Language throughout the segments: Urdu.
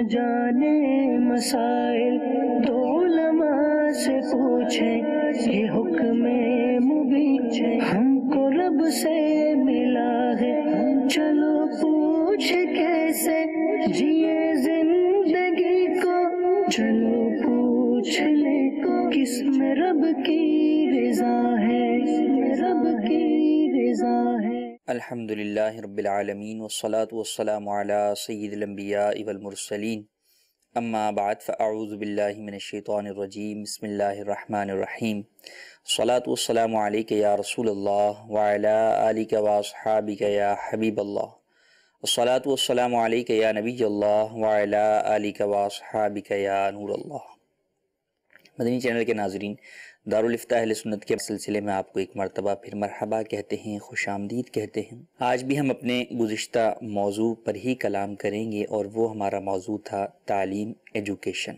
جانے مسائل تو علماء سے پوچھیں، یہ حکم مبین ہم کو رب سے ملا ہے، چلو پوچھ کیسے جیے زندگی کو، چلو پوچھ لے کس میں رب کی رضا ہے، رب کی رضا ہے۔ الحمدللہ رب العالمین والصلاة والسلام علی سید الانبیاء والمرسلین، اما بعد فاعوذ باللہ من الشیطان الرجیم، بسم اللہ الرحمن الرحیم، الصلاة والسلام علیک یا رسول اللہ وعلی آلک واصحابک یا حبیب اللہ، الصلاة والسلام علیک یا نبی اللہ وعلی آلک واصحابک یا نور اللہ۔ مدنی چینل کے ناظرین، دارالفتاح اہل سنت کے سلسلے میں آپ کو ایک مرتبہ پھر مرحبا کہتے ہیں، خوش آمدید کہتے ہیں۔ آج بھی ہم اپنے گزشتہ موضوع پر ہی کلام کریں گے، اور وہ ہمارا موضوع تھا تعلیم، ایجوکیشن۔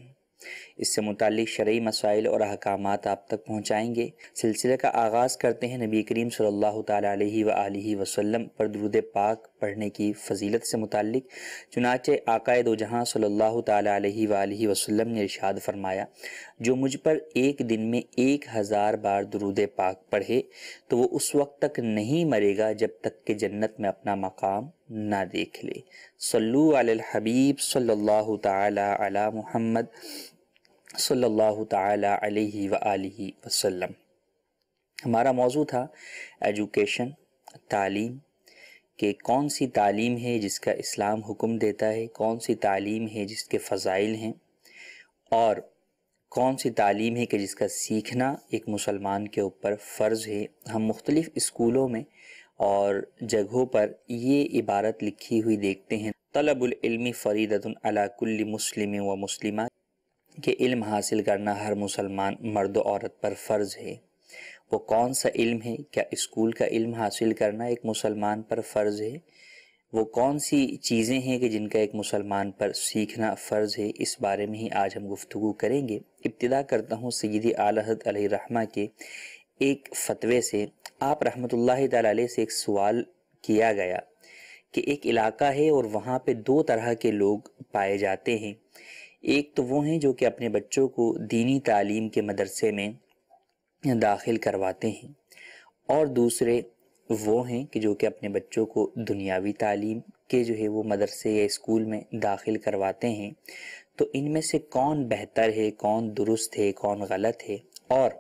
اس سے متعلق شرعی مسائل اور احکامات آپ تک پہنچائیں گے۔ سلسلے کا آغاز کرتے ہیں نبی کریم صلی اللہ تعالیٰ علیہ وآلہ وسلم پر درود پاک پڑھنے کی فضیلت سے متعلق۔ چنانچہ آقا دو جہاں صلی اللہ تعالیٰ علیہ وآلہ وسلم نے ارشاد فرمایا، جو مجھ پر ایک دن میں 1000 بار درود پاک پڑھے تو وہ اس وقت تک نہیں مرے گا جب تک کہ جنت میں اپنا مقام نہ دیکھ لے۔ صلو علی الحبیب صلی اللہ تعالیٰ علی محمد صلی اللہ تعالیٰ علیہ وآلہ وسلم۔ ہمارا موضوع تھا ایجوکیشن، تعلیم، کہ کون سی تعلیم ہے جس کا اسلام حکم دیتا ہے، کون سی تعلیم ہے جس کے فضائل ہیں، اور کون سی تعلیم ہے کہ جس کا سیکھنا ایک مسلمان کے اوپر فرض ہے۔ ہم مختلف اسکولوں میں اور جگہوں پر یہ عبارت لکھی ہوئی دیکھتے ہیں، طلب العلم فریضۃ علی کل مسلم و مسلمہ، کہ علم حاصل کرنا ہر مسلمان مرد و عورت پر فرض ہے۔ وہ کون سا علم ہے؟ کیا اسکول کا علم حاصل کرنا ایک مسلمان پر فرض ہے؟ وہ کون سی چیزیں ہیں کہ جن کا ایک مسلمان پر سیکھنا فرض ہے؟ اس بارے میں ہی آج ہم گفتگو کریں گے۔ ابتدا کرتا ہوں سیدی اعلیٰ حضرت علیہ رحمہ کے ایک فتوے سے۔ آپ رحمۃ اللہ تعالی علیہ سے ایک سوال کیا گیا کہ ایک علاقہ ہے اور وہاں پہ 2 طرح کے لوگ پائے جاتے ہیں۔ ایک تو وہ ہیں جو کہ اپنے بچوں کو دینی تعلیم کے مدرسے میں داخل کرواتے ہیں، اور دوسرے وہ ہیں کہ جو کہ اپنے بچوں کو دنیاوی تعلیم کے جو ہے وہ مدرسے یا اسکول میں داخل کرواتے ہیں۔ تو ان میں سے کون بہتر ہے، کون درست ہے، کون غلط ہے؟ اور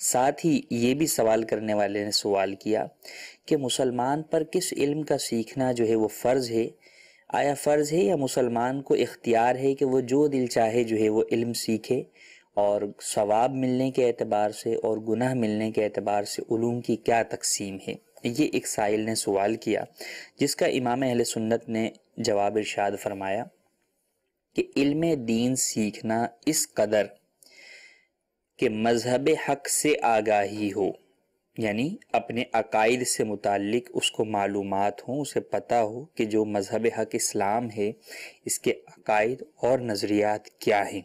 ساتھ ہی یہ بھی سوال کرنے والے نے سوال کیا کہ مسلمان پر کس علم کا سیکھنا جو ہے وہ فرض ہے؟ آیا فرض ہے یا مسلمان کو اختیار ہے کہ وہ جو دل چاہے جو ہے وہ علم سیکھے، اور ثواب ملنے کے اعتبار سے اور گناہ ملنے کے اعتبار سے علوم کی کیا تقسیم ہے؟ یہ ایک سائل نے سوال کیا، جس کا امام اہل سنت نے جواب ارشاد فرمایا کہ علم دین سیکھنا اس قدر کہ مذہب حق سے آگاہی ہو، یعنی اپنے عقائد سے متعلق اس کو معلومات ہوں، اسے پتہ ہو کہ جو مذہب حق اسلام ہے اس کے عقائد اور نظریات کیا ہیں،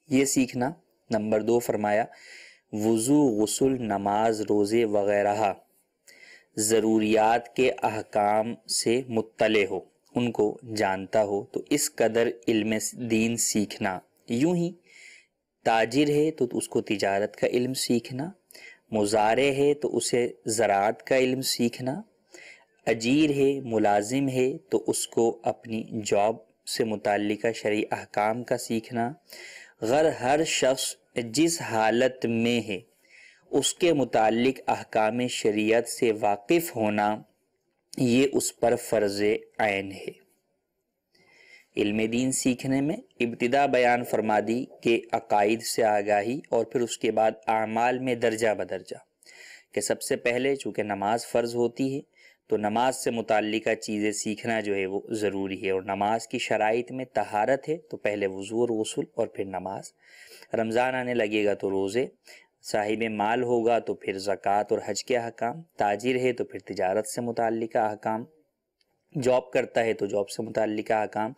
یہ سیکھنا۔ نمبر 2 فرمایا وضو، غسل، نماز، روزے وغیرہ ضروریات کے احکام سے مطلع ہو، ان کو جانتا ہو، تو اس قدر علم دین سیکھنا۔ یوں ہی تاجر ہے تو اس کو تجارت کا علم سیکھنا، مزارع ہے تو اسے زراعت کا علم سیکھنا، اجیر ہے، ملازم ہے تو اس کو اپنی جاب سے متعلقہ شرعی احکام کا سیکھنا۔ ہر شخص جس حالت میں ہے اس کے متعلق احکام شریعت سے واقف ہونا، یہ اس پر فرض عین ہے۔ علم دین سیکھنے میں ابتدا بیان فرما دی کہ عقائد سے آگاہی، اور پھر اس کے بعد اعمال میں درجہ بدرجہ، کہ سب سے پہلے چونکہ نماز فرض ہوتی ہے تو نماز سے متعلقہ چیزیں سیکھنا جو ہے وہ ضروری ہے، اور نماز کی شرائط میں طہارت ہے تو پہلے وضو اور غسل اور پھر نماز۔ رمضان آنے لگے گا تو روزے، صاحب مال ہوگا تو پھر زکوٰۃ اور حج کے احکام، تاجر ہے تو پھر تجارت سے متعلقہ احکام، جاب کرتا ہے تو جاب سے متعلقہ احکام۔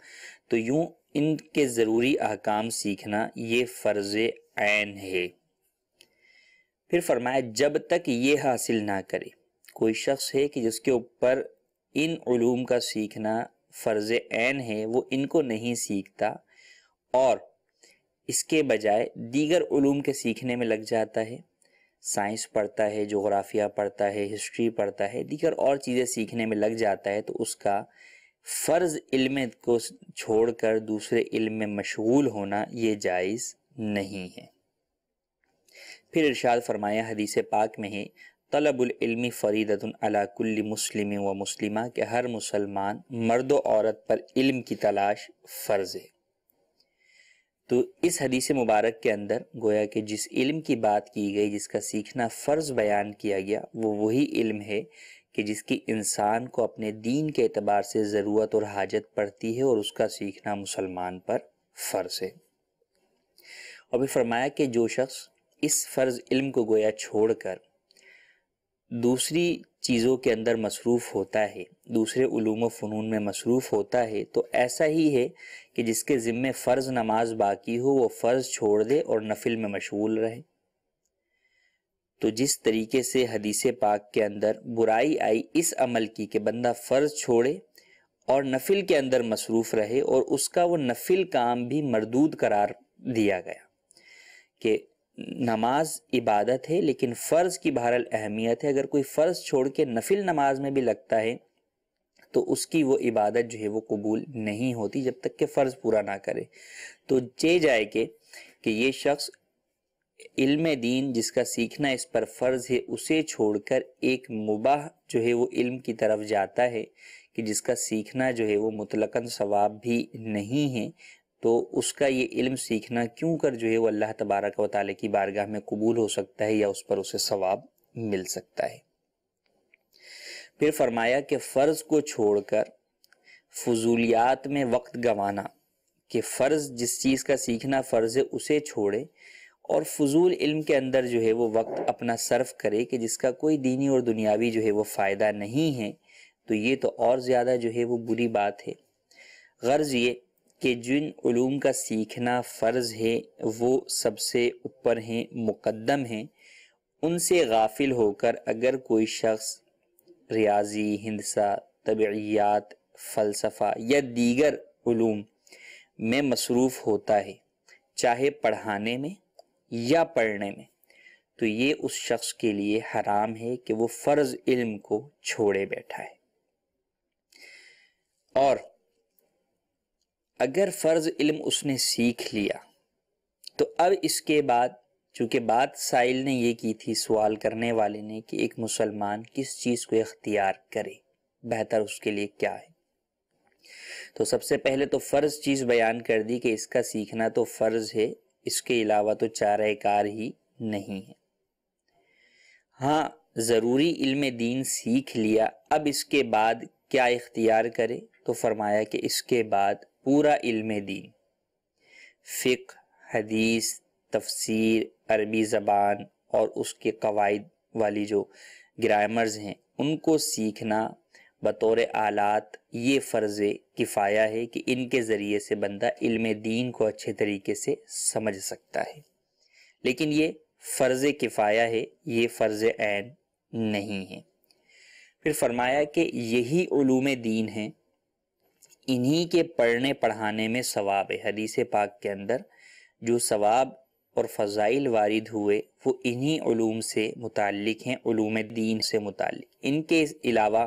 تو یوں ان کے ضروری احکام سیکھنا یہ فرض عین ہے۔ پھر فرمایا جب تک یہ حاصل نہ کرے، کوئی شخص ہے کہ جس کے اوپر ان علوم کا سیکھنا فرض عین ہے وہ ان کو نہیں سیکھتا اور اس کے بجائے دیگر علوم کے سیکھنے میں لگ جاتا ہے، سائنس پڑھتا ہے، جغرافیہ پڑھتا ہے، ہسٹری پڑھتا ہے، دیگر اور چیزیں سیکھنے میں لگ جاتا ہے، تو اس کا فرض علم کو چھوڑ کر دوسرے علم میں مشغول ہونا یہ جائز نہیں ہے۔ پھر ارشاد فرمایا حدیث پاک میں ہے طلب العلم فریضۃ علی کل مسلم و مسلمہ، کہ ہر مسلمان مرد و عورت پر علم کی تلاش فرض ہے۔ تو اس حدیث مبارک کے اندر گویا کہ جس علم کی بات کی گئی، جس کا سیکھنا فرض بیان کیا گیا، وہ وہی علم ہے کہ جس کی انسان کو اپنے دین کے اعتبار سے ضرورت اور حاجت پڑتی ہے، اور اس کا سیکھنا مسلمان پر فرض ہے۔ اور پھر فرمایا کہ جو شخص اس فرض علم کو گویا چھوڑ کر دوسری چیزوں کے اندر مصروف ہوتا ہے، دوسرے علوم و فنون میں مصروف ہوتا ہے، تو ایسا ہی ہے کہ جس کے ذمے فرض نماز باقی ہو وہ فرض چھوڑ دے اور نفل میں مشغول رہے۔ تو جس طریقے سے حدیث پاک کے اندر برائی آئی اس عمل کی کہ بندہ فرض چھوڑے اور نفل کے اندر مصروف رہے، اور اس کا وہ نفل کام بھی مردود قرار دیا گیا کہ نماز عبادت ہے لیکن فرض کی بہرحال اہمیت ہے، اگر کوئی فرض چھوڑ کے نفل نماز میں بھی لگتا ہے تو اس کی وہ عبادت جو ہے وہ قبول نہیں ہوتی جب تک کہ فرض پورا نہ کرے۔ تو جائے کہ یہ شخص علم دین جس کا سیکھنا اس پر فرض ہے اسے چھوڑ کر ایک مباح جو ہے وہ علم کی طرف جاتا ہے کہ جس کا سیکھنا جو ہے وہ مطلقاً ثواب بھی نہیں ہے، تو اس کا یہ علم سیکھنا کیوں کر جو ہے وہ اللہ تبارک و تعالیٰ کی بارگاہ میں قبول ہو سکتا ہے یا اس پر اسے ثواب مل سکتا ہے۔ پھر فرمایا کہ فرض کو چھوڑ کر فضولیات میں وقت گنوانا، کہ فرض جس چیز کا سیکھنا فرض ہے اسے چھوڑے اور فضول علم کے اندر جو ہے وہ وقت اپنا صرف کرے کہ جس کا کوئی دینی اور دنیاوی جو ہے وہ فائدہ نہیں ہے، تو یہ تو اور زیادہ جو ہے وہ بری بات ہے۔ غرض یہ کہ جن علوم کا سیکھنا فرض ہے وہ سب سے اوپر ہیں، مقدم ہیں، ان سے غافل ہو کر اگر کوئی شخص ریاضی، ہندسہ، طبعیات، فلسفہ یا دیگر علوم میں مصروف ہوتا ہے، چاہے پڑھانے میں یا پڑھنے میں، تو یہ اس شخص کے لیے حرام ہے کہ وہ فرض علم کو چھوڑے بیٹھا ہے۔ اور اگر فرض علم اس نے سیکھ لیا تو اب اس کے بعد، چونکہ بات سائل نے یہ کی تھی، سوال کرنے والے نے، کہ ایک مسلمان کس چیز کو اختیار کرے، بہتر اس کے لیے کیا ہے، تو سب سے پہلے تو فرض چیز بیان کر دی کہ اس کا سیکھنا تو فرض ہے، اس کے علاوہ تو چارہ کار ہی نہیں ہے۔ ہاں ضروری علم دین سیکھ لیا، اب اس کے بعد کیا اختیار کرے، تو فرمایا کہ اس کے بعد پورا علم دین، فقہ، حدیث، تفسیر، عربی زبان اور اس کے قواعد والی جو گرامرز ہیں ان کو سیکھنا بطور آلات، یہ فرض کفایہ ہے کہ ان کے ذریعے سے بندہ علم دین کو اچھے طریقے سے سمجھ سکتا ہے، لیکن یہ فرض کفایہ ہے، یہ فرض عین نہیں ہے۔ پھر فرمایا کہ یہی علوم دین ہیں، انہی کے پڑھنے پڑھانے میں ثواب ہے۔ حدیث پاک کے اندر جو ثواب اور فضائل وارد ہوئے وہ انہی علوم سے متعلق ہیں، علوم دین سے متعلق، ان کے علاوہ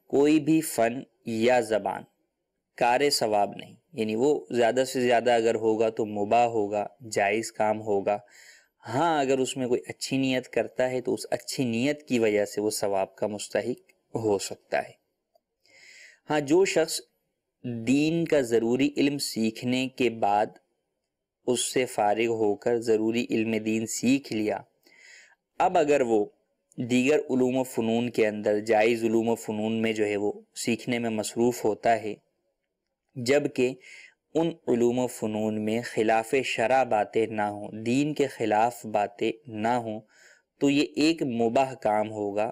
کوئی بھی فن یا زبان کار ثواب نہیں، یعنی وہ زیادہ سے زیادہ اگر ہوگا تو مباح ہوگا، جائز کام ہوگا۔ ہاں اگر اس میں کوئی اچھی نیت کرتا ہے تو اس اچھی نیت کی وجہ سے وہ ثواب کا مستحق ہو سکتا ہے۔ ہاں جو شخص دین کا ضروری علم سیکھنے کے بعد اس سے فارغ ہو کر ضروری علم دین سیکھ لیا، اب اگر وہ دیگر علوم و فنون کے اندر جائز علوم و فنون میں جو ہے وہ سیکھنے میں مصروف ہوتا ہے، جبکہ ان علوم و فنون میں خلاف شرع باتیں نہ ہوں، دین کے خلاف باتیں نہ ہوں، تو یہ ایک مباح کام ہوگا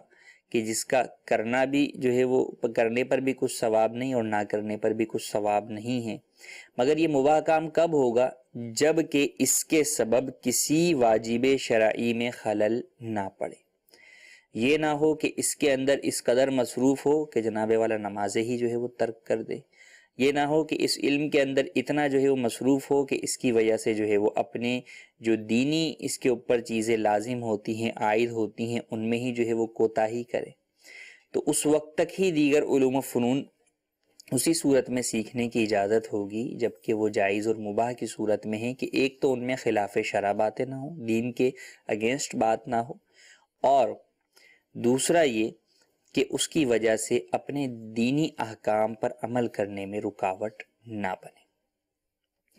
کہ جس کا کرنا بھی جو ہے وہ کرنے پر بھی کچھ ثواب نہیں اور نہ کرنے پر بھی کچھ ثواب نہیں ہے۔ مگر یہ مباح کام کب ہوگا؟ جب کہ اس کے سبب کسی واجب شرعی میں خلل نہ پڑے، یہ نہ ہو کہ اس کے اندر اس قدر مصروف ہو کہ جناب والا نمازیں ہی جو ہے وہ ترک کر دے، یہ نہ ہو کہ اس علم کے اندر اتنا جو ہے وہ مصروف ہو کہ اس کی وجہ سے جو ہے وہ اپنے جو دینی اس کے اوپر چیزیں لازم ہوتی ہیں، عائد ہوتی ہیں، ان میں ہی جو ہے وہ کوتاہی کرے، تو اس وقت تک ہی دیگر علوم و فنون اسی صورت میں سیکھنے کی اجازت ہوگی جبکہ وہ جائز اور مباح کی صورت میں ہے کہ ایک تو ان میں خلاف شرع باتیں نہ ہوں، دین کے اگینسٹ بات نہ ہو، اور دوسرا یہ کہ اس کی وجہ سے اپنے دینی احکام پر عمل کرنے میں رکاوٹ نہ بنے۔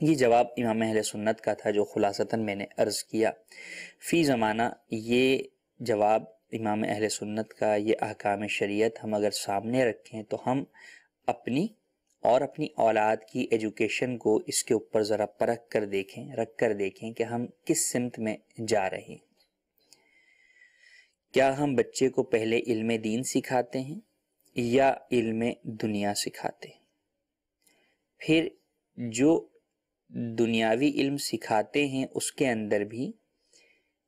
یہ جواب امام اہل سنت کا تھا جو خلاصتاً میں نے عرض کیا۔ فی زمانہ یہ جواب امام اہل سنت کا، یہ احکام شریعت ہم اگر سامنے رکھیں تو ہم اپنی اور اپنی اولاد کی ایجوکیشن کو اس کے اوپر ذرا پرکھ کر دیکھیں، رکھ کر دیکھیں کہ ہم کس سمت میں جا رہے ہیں۔ کیا ہم بچے کو پہلے علم دین سکھاتے ہیں یا علم دنیا سکھاتے ہیں؟ پھر جو دنیاوی علم سکھاتے ہیں اس کے اندر بھی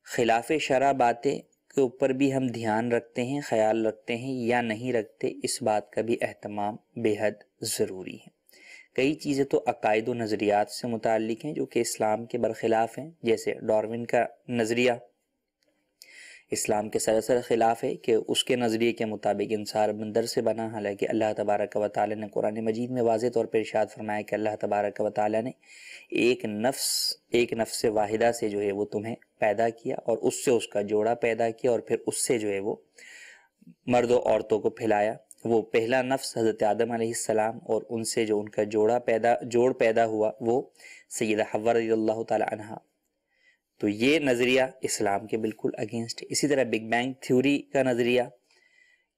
خلاف شرع باتیں کے اوپر بھی ہم دھیان رکھتے ہیں، خیال رکھتے ہیں یا نہیں رکھتے، اس بات کا بھی اہتمام بے حد ضروری ہے۔ کئی چیزیں تو عقائد و نظریات سے متعلق ہیں جو کہ اسلام کے برخلاف ہیں، جیسے ڈارون کا نظریہ اسلام کے سراسر خلاف ہے کہ اس کے نظریے کے مطابق انسان بندر سے بنا، حالانکہ اللہ تبارک و تعالی نے قرآن مجید میں واضح طور پر ارشاد فرمایا کہ اللہ تبارک و تعالی نے ایک نفس واحدہ سے جو ہے وہ تمہیں پیدا کیا اور اس سے اس کا جوڑا پیدا کیا اور پھر اس سے جو ہے وہ مرد و عورتوں کو پھیلایا۔ وہ پہلا نفس حضرت آدم علیہ السلام اور ان سے جو ان کا جوڑ پیدا ہوا وہ سیدہ حوا رضی اللہ تعالی عنہا۔ تو یہ نظریہ اسلام کے بالکل اگینسٹ ہے۔ اسی طرح بگ بینگ تھیوری کا نظریہ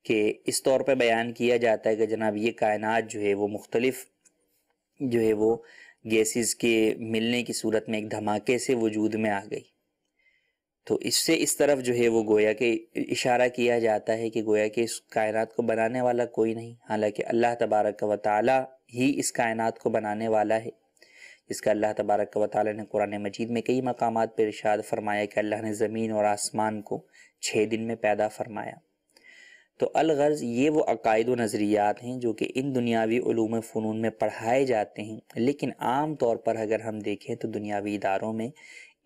کہ اس طور پہ بیان کیا جاتا ہے کہ جناب یہ کائنات جو ہے وہ مختلف جو ہے وہ گیسز کے ملنے کی صورت میں ایک دھماکے سے وجود میں آ گئی، تو اس سے اس طرف جو ہے وہ گویا کہ اشارہ کیا جاتا ہے کہ گویا کہ اس کائنات کو بنانے والا کوئی نہیں، حالانکہ اللہ تبارک و تعالی ہی اس کائنات کو بنانے والا ہے، جس کا اللہ تبارک و تعالی نے قرآن مجید میں کئی مقامات پر ارشاد فرمایا کہ اللہ نے زمین اور آسمان کو 6 دن میں پیدا فرمایا۔ تو الغرض یہ وہ عقائد و نظریات ہیں جو کہ ان دنیاوی علوم فنون میں پڑھائے جاتے ہیں، لیکن عام طور پر اگر ہم دیکھیں تو دنیاوی اداروں میں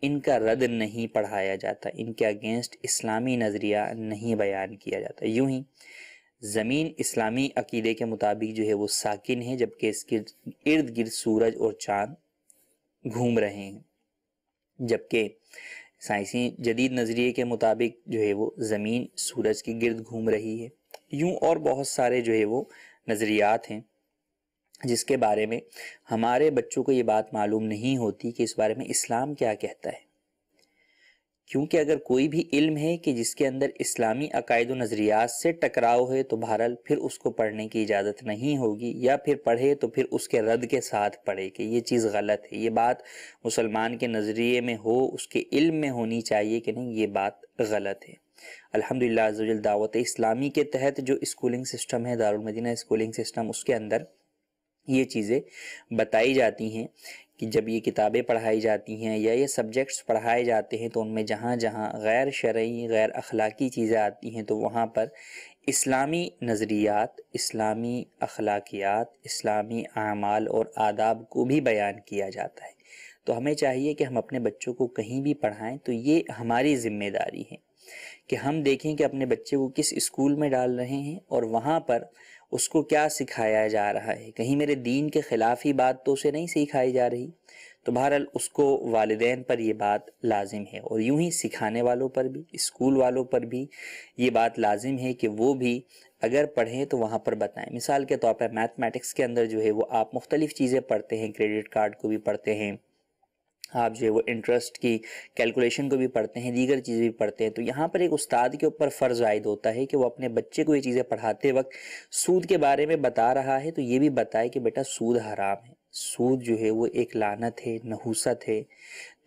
ان کا رد نہیں پڑھایا جاتا، ان کے اگینسٹ اسلامی نظریہ نہیں بیان کیا جاتا۔ یوں ہی زمین اسلامی عقیدے کے مطابق جو ہے وہ ساکن ہے، جبکہ اس کے ارد گرد سورج اور چاند گھوم رہے ہیں، جبکہ سائنسی جدید نظریے کے مطابق جو ہے وہ زمین سورج کے گرد گھوم رہی ہے۔ یوں اور بہت سارے جو ہے وہ نظریات ہیں جس کے بارے میں ہمارے بچوں کو یہ بات معلوم نہیں ہوتی کہ اس بارے میں اسلام کیا کہتا ہے، کیونکہ اگر کوئی بھی علم ہے کہ جس کے اندر اسلامی عقائد و نظریات سے ٹکراؤ ہے تو بہرحال پھر اس کو پڑھنے کی اجازت نہیں ہوگی، یا پھر پڑھے تو پھر اس کے رد کے ساتھ پڑھے کہ یہ چیز غلط ہے، یہ بات مسلمان کے نظریے میں ہو، اس کے علم میں ہونی چاہیے کہ نہیں یہ بات غلط ہے۔ الحمدللہ عز و جل دعوت اسلامی کے تحت جو اسکولنگ سسٹم ہے، دارالمدینہ اسکولنگ سسٹم، اس کے اندر یہ چیزیں بتائی جاتی ہیں کہ جب یہ کتابیں پڑھائی جاتی ہیں یا یہ سبجیکٹس پڑھائے جاتے ہیں تو ان میں جہاں جہاں غیر شرعی غیر اخلاقی چیزیں آتی ہیں تو وہاں پر اسلامی نظریات، اسلامی اخلاقیات، اسلامی اعمال اور آداب کو بھی بیان کیا جاتا ہے۔ تو ہمیں چاہیے کہ ہم اپنے بچوں کو کہیں بھی پڑھائیں تو یہ ہماری ذمہ داری ہے کہ ہم دیکھیں کہ اپنے بچے کو کس اسکول میں ڈال رہے ہیں اور وہاں پر اس کو کیا سکھایا جا رہا ہے، کہیں میرے دین کے خلاف ہی بات تو اسے نہیں سکھائی جا رہی، تو بہرحال اس کو والدین پر یہ بات لازم ہے، اور یوں ہی سکھانے والوں پر بھی، اسکول والوں پر بھی یہ بات لازم ہے کہ وہ بھی اگر پڑھیں تو وہاں پر بتائیں۔ مثال کے طور پر میتھمیٹکس کے اندر جو ہے وہ آپ مختلف چیزیں پڑھتے ہیں، کریڈٹ کارڈ کو بھی پڑھتے ہیں، آپ جو ہے وہ انٹرسٹ کی کیلکولیشن کو بھی پڑھتے ہیں، دیگر چیزیں بھی پڑھتے ہیں، تو یہاں پر ایک استاد کے اوپر فرض عائد ہوتا ہے کہ وہ اپنے بچے کو یہ چیزیں پڑھاتے وقت سود کے بارے میں بتا رہا ہے تو یہ بھی بتائے کہ بیٹا سود حرام ہے، سود جو ہے وہ ایک لعنت ہے، نحوست ہے،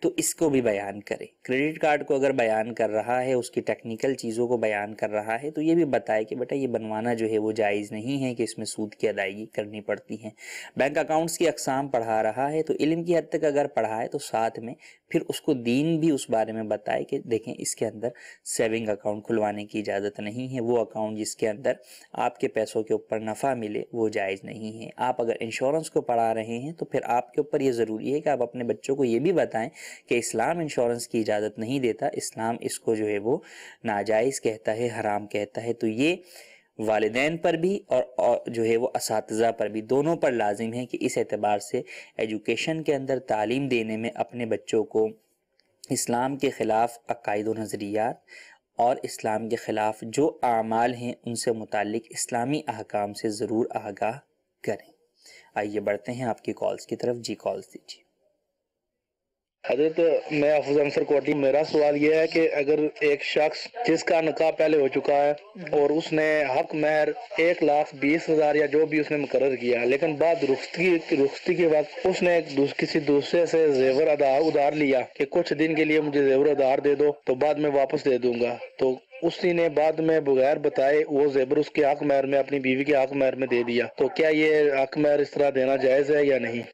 تو اس کو بھی بیان کرے. کریڈٹ کارڈ کو اگر بیان کر رہا ہے، اس کی ٹیکنیکل چیزوں کو بیان کر رہا ہے، تو یہ بھی بتائے کہ بیٹا یہ بنوانا جو ہے وہ جائز نہیں ہے، کہ اس میں سود کی ادائیگی کرنی پڑتی ہے. بینک اکاؤنٹس کی اقسام پڑھا رہا ہے تو علم کی حد تک اگر پڑھائے تو ساتھ میں پھر اس کو دین بھی اس بارے میں بتائے کہ دیکھیں اس کے اندر سیونگ اکاؤنٹ کھلوانے کی اجازت نہیں ہے، وہ اکاؤنٹ جس کے اندر آپ کے پیسوں کے اوپر نفع ملے وہ جائز نہیں ہے. آپ اگر انشورنس کو پڑھا رہے ہیں تو پھر آپ کے اوپر یہ ضروری ہے کہ آپ اپنے بچوں کو یہ بھی بتائیں کہ اسلام انشورنس کی اجازت نہیں دیتا، اسلام اس کو جو ہے وہ ناجائز کہتا ہے، حرام کہتا ہے. تو یہ والدین پر بھی اور جو ہے وہ اساتذہ پر بھی، دونوں پر لازم ہے کہ اس اعتبار سے ایجوکیشن کے اندر تعلیم دینے میں اپنے بچوں کو اسلام کے خلاف عقائد و نظریات اور اسلام کے خلاف جو اعمال ہیں ان سے متعلق اسلامی احکام سے ضرور آگاہ کریں. آئیے بڑھتے ہیں آپ کی کالز کی طرف. جی کالز دیجیے. حضرت میں افضل انصر کوٹی. میرا سوال یہ ہے کہ اگر ایک شخص جس کا نکاح پہلے ہو چکا ہے اور اس نے حق مہر 1,20,000 یا جو بھی اس نے مقرر کیا، لیکن بعد رخصتی کے وقت اس نے کسی دوسرے سے زیور ادھار لیا کہ کچھ دن کے لیے مجھے زیور ادھار دے دو تو بعد میں واپس دے دوں گا، تو اسی نے بعد میں بغیر بتائے وہ زیور اس کے حق مہر میں اپنی بیوی کے حق مہر میں دے دیا، تو کیا یہ حق مہر اس طرح دینا جائز ہے یا نہیں؟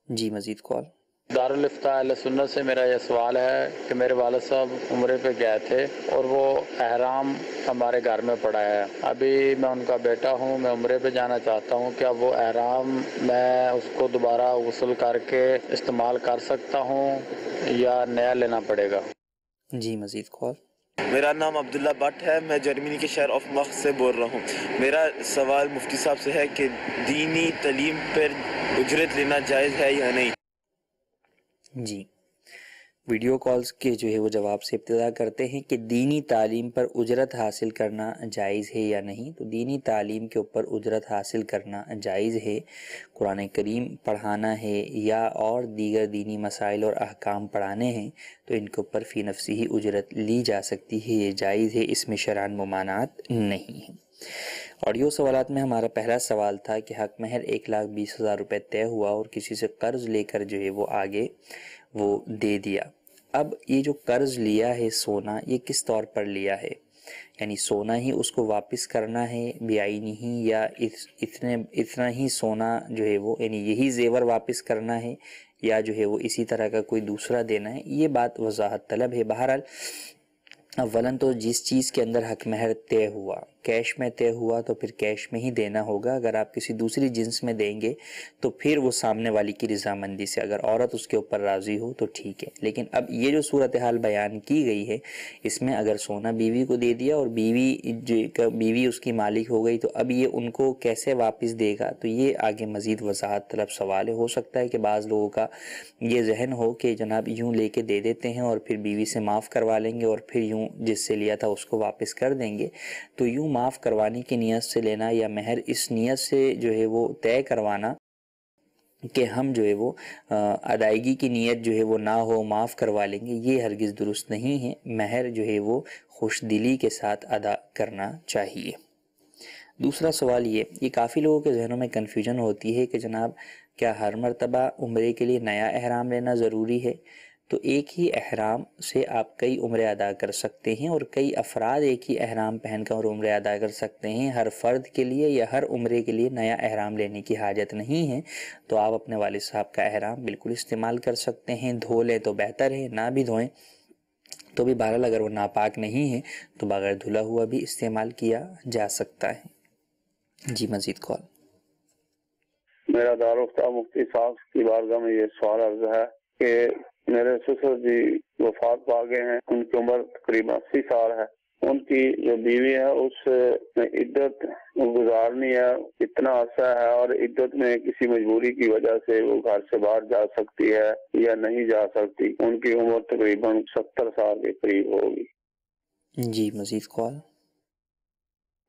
جی مزید کال. دارالفتاء اہل سنت سے میرا یہ سوال ہے کہ میرے والد صاحب عمرے پہ گئے تھے اور وہ احرام ہمارے گھر میں پڑا ہے. ابھی میں ان کا بیٹا ہوں، میں عمرے پہ جانا چاہتا ہوں، کیا وہ احرام میں اس کو دوبارہ غسل کر کے استعمال کر سکتا ہوں یا نیا لینا پڑے گا؟ جی مزید کال. میرا نام عبداللہ بٹ ہے، میں جرمنی کے شہر آف مخ سے بول رہا ہوں. میرا سوال مفتی صاحب سے ہے کہ دینی تعلیم پر اجرت لینا جائز ہے یا نہیں؟ جی ویڈیو کالز کے جو ہے وہ جواب سے ابتدا کرتے ہیں کہ دینی تعلیم پر اجرت حاصل کرنا جائز ہے یا نہیں. تو دینی تعلیم کے اوپر اجرت حاصل کرنا جائز ہے. قرآن کریم پڑھانا ہے یا اور دیگر دینی مسائل اور احکام پڑھانے ہیں تو ان کے اوپر فی نفسی ہی اجرت لی جا سکتی ہے، یہ جائز ہے، اس میں شرعاً ممانعت نہیں ہے. آڈیو سوالات میں ہمارا پہلا سوال تھا کہ حق مہر 1,20,000 روپے طے ہوا اور کسی سے قرض لے کر جو ہے وہ آگے وہ دے دیا. اب یہ جو قرض لیا ہے سونا، یہ کس طور پر لیا ہے؟ یعنی سونا ہی اس کو واپس کرنا ہے بیعینی ہی، یا اتنا ہی سونا جو ہے وہ یعنی یہی زیور واپس کرنا ہے، یا جو ہے وہ اسی طرح کا کوئی دوسرا دینا ہے؟ یہ بات وضاحت طلب ہے. بہرحال اولاً تو جس چیز کے اندر حق مہر طے ہوا، کیش میں طے ہوا تو پھر کیش میں ہی دینا ہوگا. اگر آپ کسی دوسری جنس میں دیں گے تو پھر وہ سامنے والی کی رضامندی سے، اگر عورت اس کے اوپر راضی ہو تو ٹھیک ہے. لیکن اب یہ جو صورتحال بیان کی گئی ہے اس میں اگر سونا بیوی کو دے دیا اور بیوی اس کی مالک ہو گئی تو اب یہ ان کو کیسے واپس دے گا؟ تو یہ آگے مزید وضاحت طلب سوال ہے. ہو سکتا ہے کہ بعض لوگوں کا یہ ذہن ہو کہ جناب یوں لے کے دے دیتے ہیں اور پھر بیوی سے معاف کروا لیں گے اور پھر یوں جس سے لیا تھا اس کو واپس کر دیں گے. تو یوں معاف کروانے کی نیت سے لینا یا مہر اس نیت سے جو ہے وہ طے کروانا کہ ہم جو ہے وہ ادائیگی کی نیت جو ہے وہ نہ ہو، معاف کروا لیں گے، یہ ہرگز درست نہیں ہے. مہر جو ہے وہ خوش دلی کے ساتھ ادا کرنا چاہیے. دوسرا سوال یہ کافی لوگوں کے ذہنوں میں کنفیوژن ہوتی ہے کہ جناب کیا ہر مرتبہ عمرے کے لیے نیا احرام لینا ضروری ہے؟ تو ایک ہی احرام سے آپ کئی عمرے ادا کر سکتے ہیں اور کئی افراد ایک ہی احرام پہن کر عمرے ادا کر سکتے ہیں. ہر فرد کے لیے یا ہر عمرے کے لیے نیا احرام لینے کی حاجت نہیں ہے. تو آپ اپنے والد صاحب کا احرام بالکل استعمال کر سکتے ہیں. دھو لیں تو بہتر ہے، نہ بھی دھوئیں تو بھی بہرحال اگر وہ ناپاک نہیں ہے تو بغیر دھلا ہوا بھی استعمال کیا جا سکتا ہے. جی مزید کال. میرا دارالفتاء مفتی صاحب کی بارگاہ میں یہ سوال عرض ہے کہ میرے سسر جی وفات پا گئے ہیں، ان کی عمر تقریباً 80 سال ہے. ان کی جو بیوی ہے اس میں عدت گزارنی ہے، اتنا عرصہ ہے، اور عدت میں کسی مجبوری کی وجہ سے وہ گھر سے باہر جا سکتی ہے یا نہیں جا سکتی. ان کی عمر تقریباً 70 سال کے قریب ہوگی. جی مزید کال.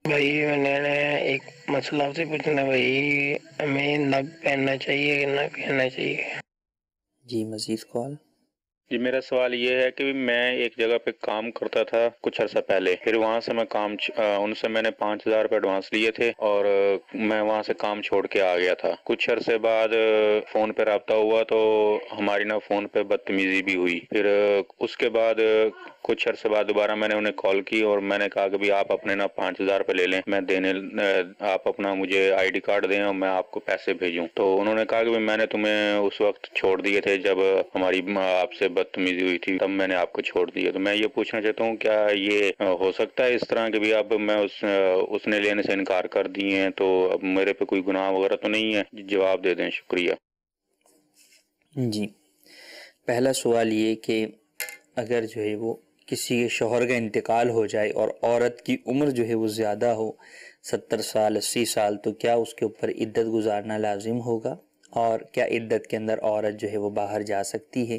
بھائی میں نے ایک مسئلہ آپ سے پوچھنا، بھائی ہمیں نگ پہننا چاہیے کہ نہ پہننا چاہیے؟ جی مزید کال. جی میرا سوال یہ ہے کہ میں ایک جگہ پہ کام کرتا تھا کچھ عرصہ پہلے، پھر وہاں سے میں ان سے میں نے 5,000 روپے ایڈوانس لیے تھے اور میں وہاں سے کام چھوڑ کے آ گیا تھا۔ کچھ عرصے بعد فون پہ رابطہ ہوا تو ہماری نا فون پہ بدتمیزی بھی ہوئی، پھر اس کے بعد کچھ عرصے بعد دوبارہ میں نے انہیں کال کی اور میں نے کہا کہ بھی آپ اپنے نا 5,000 روپے لے لیں، آپ اپنا مجھے آئی ڈی کارڈ دیں اور میں آپ کو پیسے بھیجوں۔ تو انہوں نے کہا کہ میں نے تمہیں اس وقت چھوڑ دیے تھے جب ہماری آپ سے بدتمیزی ہوئی تھی، تب میں نے آپ کو چھوڑ دیا۔ تو میں یہ پوچھنا چاہتا ہوں کیا یہ ہو سکتا ہے اس طرح کہ بھی اب میں اس نے لینے سے انکار کر دی ہیں تو اب میرے پہ کوئی گناہ وغیرہ تو نہیں ہے؟ جواب دے دیں، شکریہ۔ جی، پہلا سوال یہ کہ اگر جو ہے وہ کسی کے شوہر کا انتقال ہو جائے اور عورت کی عمر جو ہے وہ زیادہ ہو، 70 سال 80 سال، تو کیا اس کے اوپر عدت گزارنا لازم ہوگا؟ اور کیا عدت کے اندر عورت جو ہے وہ باہر جا سکتی ہے؟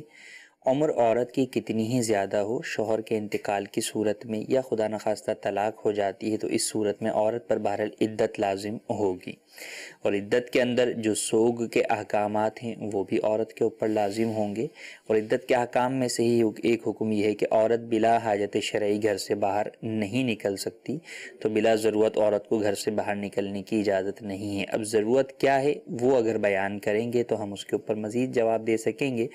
عمر عورت کی کتنی ہی زیادہ ہو، شوہر کے انتقال کی صورت میں یا خدا نخواستہ طلاق ہو جاتی ہے تو اس صورت میں عورت پر بہرحال عدت لازم ہوگی، اور عدت کے اندر جو سوگ کے احکامات ہیں وہ بھی عورت کے اوپر لازم ہوں گے۔ اور عدت کے احکام میں سے ہی ایک حکم یہ ہے کہ عورت بلا حاجت شرعی گھر سے باہر نہیں نکل سکتی، تو بلا ضرورت عورت کو گھر سے باہر نکلنے کی اجازت نہیں ہے۔ اب ضرورت کیا ہے وہ اگر بیان کریں گے تو ہم اس کے اوپر مزید جواب دے سکیں گے۔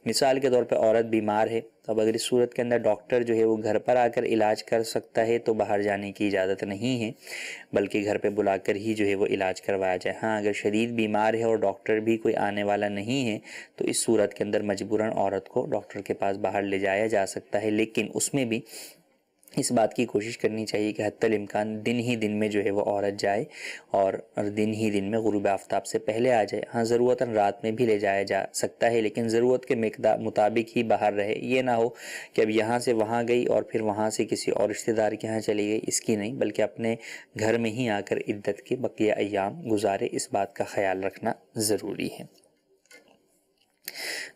مثال کے طور پہ عورت بیمار ہے، تو اب اگر اس صورت کے اندر ڈاکٹر جو ہے وہ گھر پر آ کر علاج کر سکتا ہے تو باہر جانے کی اجازت نہیں ہے، بلکہ گھر پہ بلا کر ہی جو ہے وہ علاج کروایا جائے۔ ہاں اگر شدید بیمار ہے اور ڈاکٹر بھی کوئی آنے والا نہیں ہے تو اس صورت کے اندر مجبوراً عورت کو ڈاکٹر کے پاس باہر لے جایا جا سکتا ہے، لیکن اس میں بھی اس بات کی کوشش کرنی چاہیے کہ حتی الامکان دن ہی دن میں جو ہے وہ عورت جائے اور دن ہی دن میں غروب آفتاب سے پہلے آ جائے۔ ہاں ضرورتاً رات میں بھی لے جایا جا سکتا ہے، لیکن ضرورت کے مطابق ہی باہر رہے۔ یہ نہ ہو کہ اب یہاں سے وہاں گئی اور پھر وہاں سے کسی اور رشتہ دار کے ہاں چلی گئی، اس کی نہیں، بلکہ اپنے گھر میں ہی آ کر عدت کے بقیہ ایام گزارے، اس بات کا خیال رکھنا ضروری ہے۔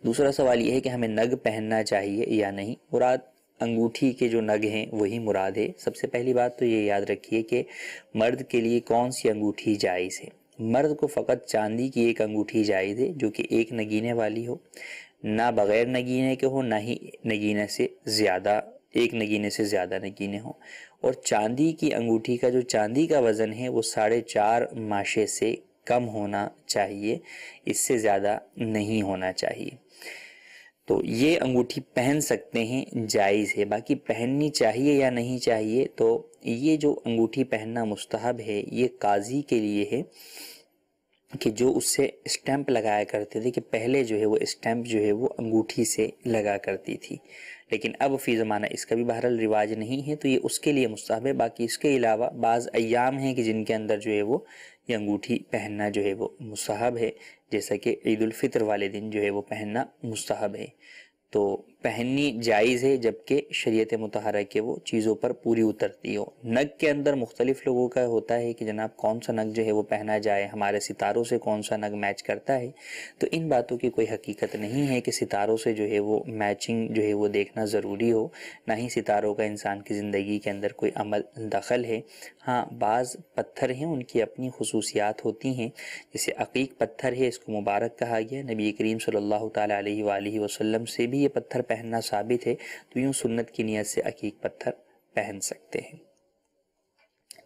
دوسرا سوال یہ ہے کہ ہمیں نگ پہننا چاہیے یا نہیں۔ مراد انگوٹھی کے جو نگ ہیں وہی مراد ہے۔ سب سے پہلی بات تو یہ یاد رکھیے کہ مرد کے لیے کون سی انگوٹھی جائز ہے۔ مرد کو فقط چاندی کی ایک انگوٹھی جائز ہے جو کہ ایک نگینے والی ہو، نہ بغیر نگینے کے ہو، نہ ہی نگینے سے زیادہ، ایک نگینے سے زیادہ نگینے ہوں، اور چاندی کی انگوٹھی کا جو چاندی کا وزن ہے وہ 4.5 ماشے سے کم ہونا چاہیے، اس سے زیادہ نہیں ہونا چاہیے۔ تو یہ انگوٹھی پہن سکتے ہیں، جائز ہے۔ باقی پہننی چاہیے یا نہیں چاہیے، تو یہ جو انگوٹھی پہننا مستحب ہے یہ قاضی کے لیے ہے کہ جو اس سے اسٹیمپ لگایا کرتے تھے، کہ پہلے جو ہے وہ اسٹیمپ جو ہے وہ انگوٹھی سے لگا کرتی تھی، لیکن اب فی زمانہ اس کا بھی بہرحال رواج نہیں ہے، تو یہ اس کے لیے مستحب ہے۔ باقی اس کے علاوہ بعض ایام ہیں کہ جن کے اندر جو ہے وہ یہ انگوٹھی پہننا جو ہے وہ مستحب ہے، جیسا کہ عید الفطر والے دن جو ہے وہ پہننا مستحب ہے، تو پہننی جائز ہے، جبکہ شریعت مطہرہ کے وہ چیزوں پر پوری اترتی ہو۔ نگ کے اندر مختلف لوگوں کا ہوتا ہے کہ جناب کون سا نگ جو ہے وہ پہنا جائے، ہمارے ستاروں سے کون سا نگ میچ کرتا ہے، تو ان باتوں کی کوئی حقیقت نہیں ہے کہ ستاروں سے جو ہے وہ میچنگ جو ہے وہ دیکھنا ضروری ہو، نہ ہی ستاروں کا انسان کی زندگی کے اندر کوئی عمل دخل ہے۔ ہاں بعض پتھر ہیں ان کی اپنی خصوصیات ہوتی ہیں، جیسے عقیق پتھر ہے، اس کو مبارک کہا گیا، نبی کریم صلی اللہ تعالیٰ علیہ وآلہ وسلم سے بھی یہ پتھر پہننا ثابت ہے، تو یوں سنت کی نیت سے عقیق پتھر پہن سکتے ہیں۔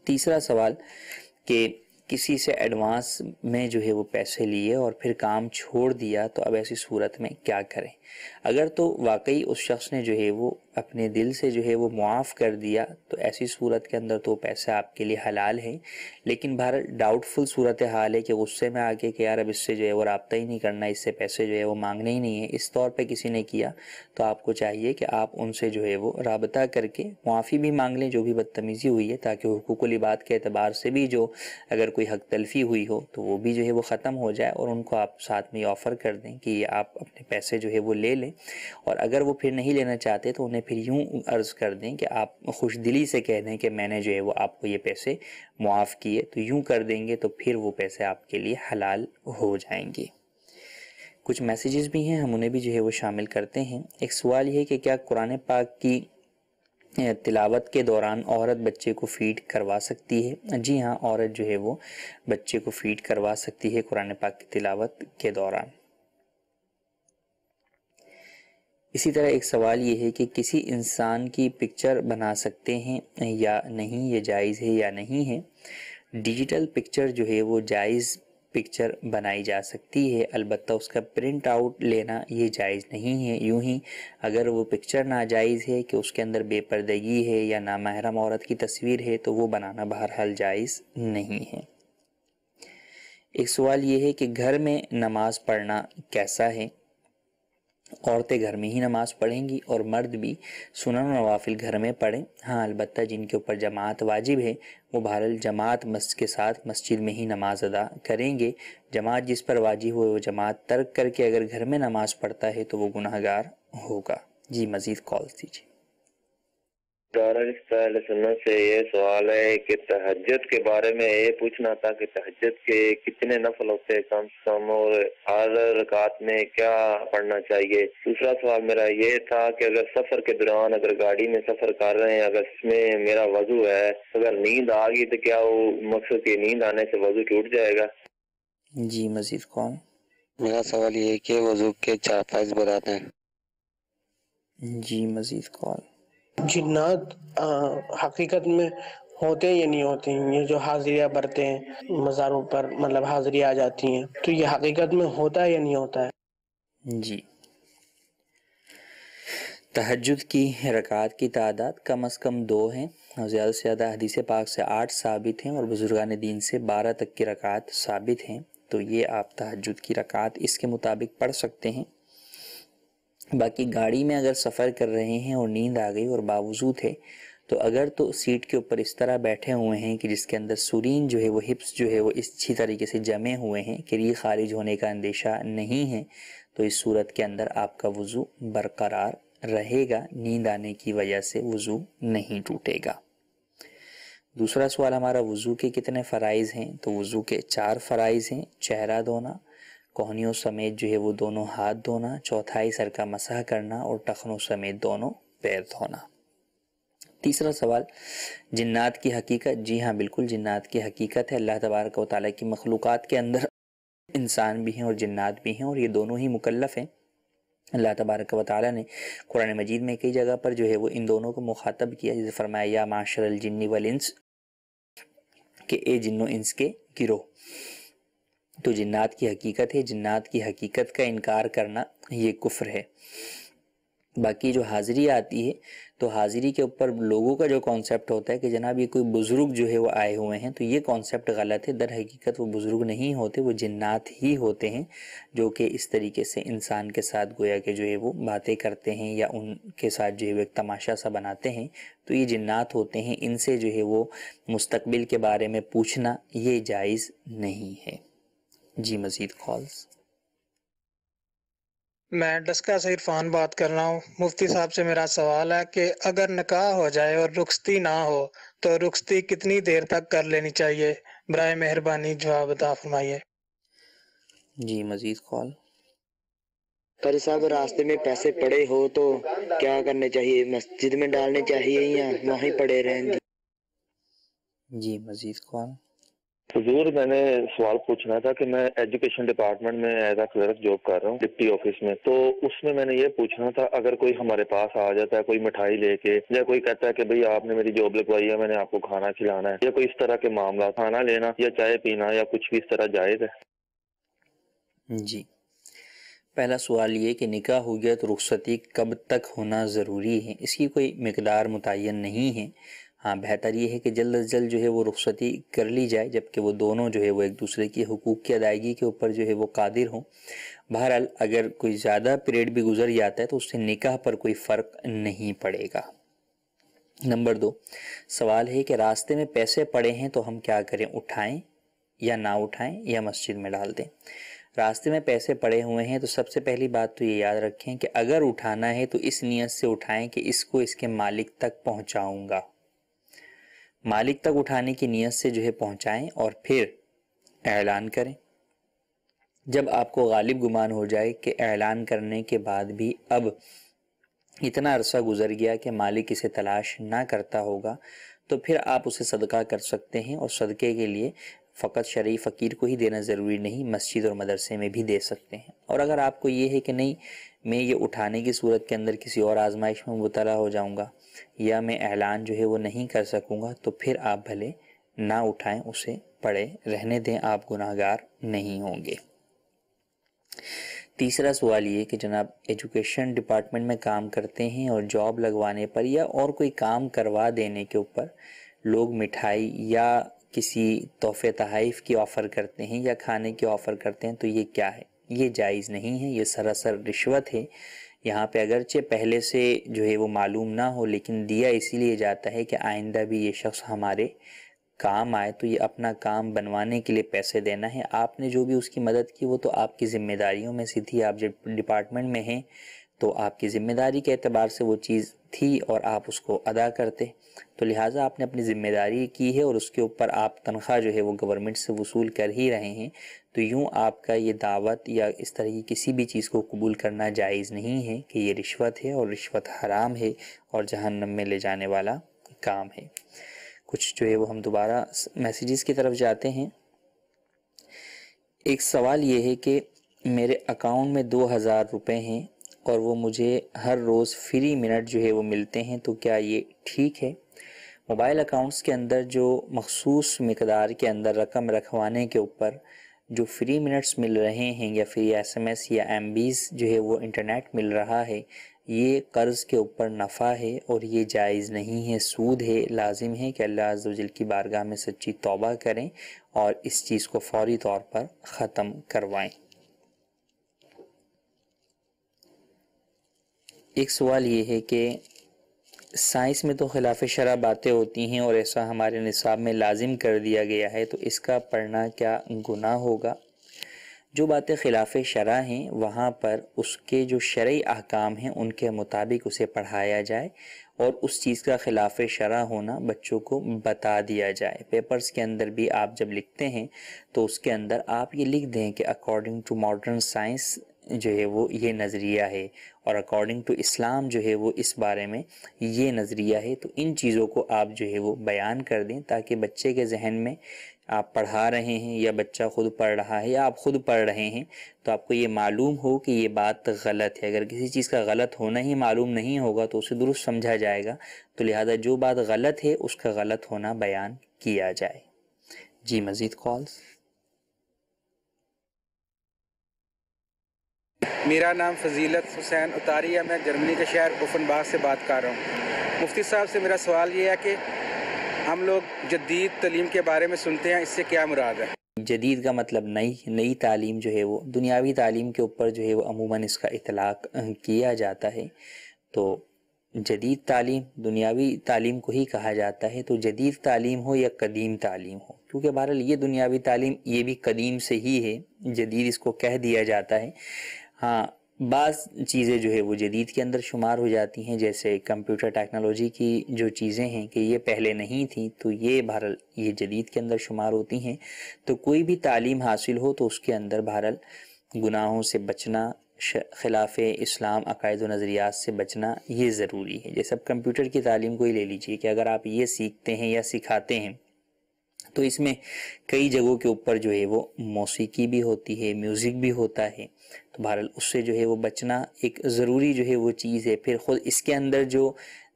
تیسرا سوال کہ کسی سے ایڈوانس میں جو ہے وہ پیسے لیے اور پھر کام چھوڑ دیا تو اب ایسی صورت میں کیا کریں؟ اگر تو واقعی اس شخص نے جو ہے وہ اپنے دل سے جو ہے وہ معاف کر دیا تو ایسی صورت کے اندر تو پیسے آپ کے لیے حلال ہیں، لیکن بہرحال ڈاؤٹ فل صورت حال ہے کہ غصے میں آ کے کہ یار اب اس سے جو ہے وہ رابطہ ہی نہیں کرنا، اس سے پیسے جو ہے وہ مانگنے ہی نہیں ہے، اس طور پہ کسی نے کیا تو آپ کو چاہیے کہ آپ ان سے جو ہے وہ رابطہ کر کے معافی بھی مانگ لیں جو بھی بدتمیزی ہوئی ہے، تاکہ حقوق العباد کے اعتبار سے بھی جو اگر کوئی حق تلفی ہوئی ہو تو وہ بھی جو ہے وہ ختم ہو جائے، اور ان کو آپ ساتھ میں آفر کر دیں کہ یہ آپ اپنے پیسے جو ہے وہ لے لیں، اور اگر وہ پھر نہیں لینا چاہتے تو انہیں پھر یوں عرض کر دیں کہ آپ خوش دلی سے کہہ دیں کہ میں نے جو ہے وہ آپ کو یہ پیسے معاف کیے، تو یوں کر دیں گے تو پھر وہ پیسے آپ کے لیے حلال ہو جائیں گے۔ کچھ میسیجز بھی ہیں، ہم انہیں بھی جو ہے وہ شامل کرتے ہیں۔ ایک سوال یہ ہے کہ کیا قرآن پاک کی تلاوت کے دوران عورت بچے کو فیڈ کروا سکتی ہے؟ جی ہاں، عورت جو ہے وہ بچے کو فیڈ کروا سکتی ہے قرآن پاک کی تلاوت کے دوران۔ اسی طرح ایک سوال یہ ہے کہ کسی انسان کی پکچر بنا سکتے ہیں یا نہیں، یہ جائز ہے یا نہیں ہے؟ ڈیجیٹل پکچر جو ہے وہ جائز پکچر بنائی جا سکتی ہے، البتہ اس کا پرنٹ آؤٹ لینا یہ جائز نہیں ہے۔ یوں ہی اگر وہ پکچر ناجائز ہے کہ اس کے اندر بے پردگی ہے یا نامحرم عورت کی تصویر ہے تو وہ بنانا بہرحال جائز نہیں ہے۔ ایک سوال یہ ہے کہ گھر میں نماز پڑھنا کیسا ہے؟ عورتیں گھر میں ہی نماز پڑھیں گی اور مرد بھی سنن و نوافل گھر میں پڑھیں، ہاں البتہ جن کے اوپر جماعت واجب ہے وہ بہرحال جماعت کے ساتھ مسجد میں ہی نماز ادا کریں گے۔ جماعت جس پر واجب ہو وہ جماعت ترک کر کے اگر گھر میں نماز پڑھتا ہے تو وہ گناہ گار ہوگا۔ جی مزید کال دیجیے۔ اہل سنت سے یہ سوال ہے کہ تہجد کے بارے میں یہ پوچھنا تھا کہ تہجد کے کتنے نفل ہوتے ہیں کم سے کم، اور ہر رکعت میں کیا پڑھنا چاہیے؟ دوسرا سوال میرا یہ تھا کہ اگر سفر کے دوران اگر گاڑی میں سفر کر رہے ہیں، اگر اس میں میرا وضو ہے، اگر نیند آ گئی تو کیا وہ مقصد کی نیند آنے سے وضو ٹوٹ جائے گا؟ جی مزید کون؟ میرا سوال یہ ہے کہ وضو کے 4 فائز بتاتے ہیں۔ جی مزید کال۔ جنات حقیقت میں ہوتے یا نہیں ہوتے ہیں؟ یہ جو حاضریاں برتے ہیں مزاروں پر، مطلب حاضری آ جاتی ہیں، تو یہ حقیقت میں ہوتا ہے یا نہیں ہوتا ہے؟ جی، تہجد کی رکعات کی تعداد کم از کم 2 ہیں اور زیادہ سے زیادہ حدیث پاک سے 8 ثابت ہیں اور بزرگان دین سے 12 تک کی رکعات ثابت ہیں، تو یہ آپ تہجد کی رکعات اس کے مطابق پڑھ سکتے ہیں۔ باقی گاڑی میں اگر سفر کر رہے ہیں اور نیند آ گئی اور باوضو تھے تو اگر تو سیٹ کے اوپر اس طرح بیٹھے ہوئے ہیں کہ جس کے اندر سورین جو ہے وہ ہپس جو ہے وہ اچھی طریقے سے جمے ہوئے ہیں کہ ریح خارج ہونے کا اندیشہ نہیں ہے، تو اس صورت کے اندر آپ کا وضو برقرار رہے گا، نیند آنے کی وجہ سے وضو نہیں ٹوٹے گا۔ دوسرا سوال ہمارا وضو کے کتنے فرائض ہیں؟ تو وضو کے 4 فرائض ہیں: چہرہ دھونا، کوہنیوں سمیت جو ہے وہ دونوں ہاتھ دھونا، چوتھائی سر کا مسح کرنا اور ٹخنوں سمیت دونوں پیر دھونا۔ تیسرا سوال جنات کی حقیقت۔ جی ہاں بالکل جنات کی حقیقت ہے، اللہ تبارک و تعالیٰ کی مخلوقات کے اندر انسان بھی ہیں اور جنات بھی ہیں اور یہ دونوں ہی مکلف ہیں۔ اللہ تبارک و تعالیٰ نے قرآن مجید میں کئی جگہ پر جو ہے وہ ان دونوں کو مخاطب کیا، جیسے فرمایا یا معاشر الجن والانس، کہ اے جن و انس کے گروہ۔ تو جنات کی حقیقت ہے، جنات کی حقیقت کا انکار کرنا یہ کفر ہے۔ باقی جو حاضری آتی ہے تو حاضری کے اوپر لوگوں کا جو کانسیپٹ ہوتا ہے کہ جناب یہ کوئی بزرگ جو ہے وہ آئے ہوئے ہیں، تو یہ کانسیپٹ غلط ہے۔ در حقیقت وہ بزرگ نہیں ہوتے، وہ جنات ہی ہوتے ہیں جو کہ اس طریقے سے انسان کے ساتھ گویا کہ جو ہے وہ باتیں کرتے ہیں یا ان کے ساتھ جو ہے وہ ایک تماشا سا بناتے ہیں، تو یہ جنات ہوتے ہیں۔ ان سے جو ہے وہ مستقبل کے بارے میں پوچھنا یہ جائز نہیں ہے۔ جی مزید کالز۔ میں ڈسکا سے عرفان بات کر رہا ہوں۔ مفتی صاحب سے میرا سوال ہے کہ اگر نکاح ہو جائے اور رخصتی نہ ہو تو رخصتی کتنی دیر تک کر لینی چاہیے؟ برائے مہربانی جواب عطا فرمائیے۔ جی مزید کال۔ قاری صاحب راستے میں پیسے پڑے ہو تو کیا کرنے چاہیے؟ مسجد میں ڈالنے چاہیے یا وہیں پڑے رہیں گے؟ جی مزید کال۔ حضور میں نے سوال پوچھنا تھا کہ میں ایجوکیشن ڈپارٹمنٹ میں ایز اے کلرک جاب کر رہا ہوں ڈپٹی آفس میں، تو اس میں نے یہ پوچھنا تھا اگر کوئی ہمارے پاس آ جاتا ہے کوئی مٹھائی لے کے یا کوئی کہتا ہے کہ بھئی آپ نے میری جاب لگوائی ہے، میں نے آپ کو کھانا کھلانا ہے، یا کوئی اس طرح کے معاملات، کھانا لینا یا چائے پینا یا کچھ بھی اس طرح جائز ہے؟ جی پہلا سوال یہ کہ نکاح ہو گیا تو رخصتی کب تک ہونا ضروری ہے؟ اس کی کوئی مقدار متعین نہیں ہے۔ ہاں بہتر یہ ہے کہ جلد از جلد جو ہے وہ رخصتی کر لی جائے جبکہ وہ دونوں جو ہے وہ ایک دوسرے کی حقوق کی ادائیگی کے اوپر جو ہے وہ قادر ہوں۔ بہرحال اگر کوئی زیادہ پیریڈ بھی گزر جاتا ہے تو اس سے نکاح پر کوئی فرق نہیں پڑے گا۔ نمبر 2 سوال ہے کہ راستے میں پیسے پڑے ہیں تو ہم کیا کریں؟ اٹھائیں یا نہ اٹھائیں یا مسجد میں ڈال دیں؟ راستے میں پیسے پڑے ہوئے ہیں تو سب سے پہلی بات تو یہ یاد رکھیں کہ اگر اٹھانا ہے تو اس نیت سے اٹھائیں کہ اس کو اس کے مالک تک پہنچاؤں گا، مالک تک اٹھانے کی نیت سے جو ہے پہنچائیں اور پھر اعلان کریں۔ جب آپ کو غالب گمان ہو جائے کہ اعلان کرنے کے بعد بھی اب اتنا عرصہ گزر گیا کہ مالک اسے تلاش نہ کرتا ہوگا تو پھر آپ اسے صدقہ کر سکتے ہیں، اور صدقے کے لیے فقط شرعی فقیر کو ہی دینا ضروری نہیں، مسجد اور مدرسے میں بھی دے سکتے ہیں۔ اور اگر آپ کو یہ ہے کہ نہیں میں یہ اٹھانے کی صورت کے اندر کسی اور آزمائش میں مبتلا ہو جاؤں گا یا میں اعلان جو ہے وہ نہیں کر سکوں گا تو پھر آپ بھلے نہ اٹھائیں، اسے پڑے رہنے دیں، آپ گناہگار نہیں ہوں گے۔ تیسرا سوال یہ کہ جناب ایجوکیشن ڈپارٹمنٹ میں کام کرتے ہیں اور جاب لگوانے پر یا اور کوئی کام کروا دینے کے اوپر لوگ مٹھائی یا کسی تحفے تحائف کی آفر کرتے ہیں یا کھانے کی آفر کرتے ہیں، تو یہ کیا ہے؟ یہ جائز نہیں ہے، یہ سراسر رشوت ہے۔ یہاں پہ اگرچہ پہلے سے جو ہے وہ معلوم نہ ہو، لیکن دیا اسی لیے جاتا ہے کہ آئندہ بھی یہ شخص ہمارے کام آئے، تو یہ اپنا کام بنوانے کے لیے پیسے دینا ہے۔ آپ نے جو بھی اس کی مدد کی وہ تو آپ کی ذمہ داریوں میں سے تھی، آپ جب ڈپارٹمنٹ میں ہیں تو آپ کی ذمہ داری کے اعتبار سے وہ چیز تھی اور آپ اس کو ادا کرتے، تو لہٰذا آپ نے اپنی ذمہ داری کی ہے اور اس کے اوپر آپ تنخواہ جو ہے وہ گورنمنٹ سے وصول کر ہی رہے ہیں، تو یوں آپ کا یہ دعوت یا اس طرح کی کسی بھی چیز کو قبول کرنا جائز نہیں ہے کہ یہ رشوت ہے اور رشوت حرام ہے اور جہنم میں لے جانے والا کام ہے۔ کچھ جو ہے وہ ہم دوبارہ میسیجز کی طرف جاتے ہیں۔ ایک سوال یہ ہے کہ میرے اکاؤنٹ میں 2000 روپے ہیں اور وہ مجھے ہر روز فری منٹ جو ہے وہ ملتے ہیں، تو کیا یہ ٹھیک ہے؟ موبائل اکاؤنٹس کے اندر جو مخصوص مقدار کے اندر رقم رکھوانے کے اوپر جو فری منٹس مل رہے ہیں یا فری ایس ایم ایس یا ایم بیز جو ہے وہ انٹرنیٹ مل رہا ہے، یہ قرض کے اوپر نفع ہے اور یہ جائز نہیں ہے، سود ہے۔ لازم ہے کہ اللہ عز و جل کی بارگاہ میں سچی توبہ کریں اور اس چیز کو فوری طور پر ختم کروائیں۔ ایک سوال یہ ہے کہ سائنس میں تو خلاف شرع باتیں ہوتی ہیں اور ایسا ہمارے نصاب میں لازم کر دیا گیا ہے، تو اس کا پڑھنا کیا گناہ ہوگا؟ جو باتیں خلاف شرع ہیں وہاں پر اس کے جو شرعی احکام ہیں ان کے مطابق اسے پڑھایا جائے اور اس چیز کا خلاف شرع ہونا بچوں کو بتا دیا جائے۔ پیپرز کے اندر بھی آپ جب لکھتے ہیں تو اس کے اندر آپ یہ لکھ دیں کہ اکارڈنگ ٹو ماڈرن سائنس جو ہے وہ یہ نظریہ ہے اور اکارڈنگ ٹو اسلام جو ہے وہ اس بارے میں یہ نظریہ ہے، تو ان چیزوں کو آپ جو ہے وہ بیان کر دیں تاکہ بچے کے ذہن میں آپ پڑھا رہے ہیں یا بچہ خود پڑھ رہا ہے یا آپ خود پڑھ رہے ہیں تو آپ کو یہ معلوم ہو کہ یہ بات غلط ہے۔ اگر کسی چیز کا غلط ہونا ہی معلوم نہیں ہوگا تو اسے درست سمجھا جائے گا، تو لہذا جو بات غلط ہے اس کا غلط ہونا بیان کیا جائے۔ جی مزید کالز؟ میرا نام فضیلت حسین اتاری ہے، میں جرمنی کے شہر اوفنباغ سے بات کر رہا ہوں۔ مفتی صاحب سے میرا سوال یہ ہے کہ ہم لوگ جدید تعلیم کے بارے میں سنتے ہیں، اس سے کیا مراد ہے؟ جدید کا مطلب نئی تعلیم جو ہے وہ دنیاوی تعلیم کے اوپر جو ہے وہ عموماً اس کا اطلاق کیا جاتا ہے، تو جدید تعلیم دنیاوی تعلیم کو ہی کہا جاتا ہے، تو جدید تعلیم ہو یا قدیم تعلیم ہو، کیونکہ بہرحال یہ دنیاوی تعلیم یہ بھی قدیم سے ہی ہے، جدید اس کو کہہ دیا جاتا ہے۔ ہاں بعض چیزیں جو ہے وہ جدید کے اندر شمار ہو جاتی ہیں، جیسے کمپیوٹر ٹیکنالوجی کی جو چیزیں ہیں کہ یہ پہلے نہیں تھیں تو یہ بہرحال یہ جدید کے اندر شمار ہوتی ہیں۔ تو کوئی بھی تعلیم حاصل ہو تو اس کے اندر بہرحال گناہوں سے بچنا، خلاف اسلام عقائد و نظریات سے بچنا یہ ضروری ہے۔ جیسے اب کمپیوٹر کی تعلیم کو ہی لے لیجئے کہ اگر آپ یہ سیکھتے ہیں یا سکھاتے ہیں تو اس میں کئی جگہوں کے اوپر جو ہے وہ موسیقی بھی ہوتی ہے، میوزک بھی ہوتا ہے، تو بہرحال اس سے جو ہے وہ بچنا ایک ضروری جو ہے وہ چیز ہے۔ پھر خود اس کے اندر جو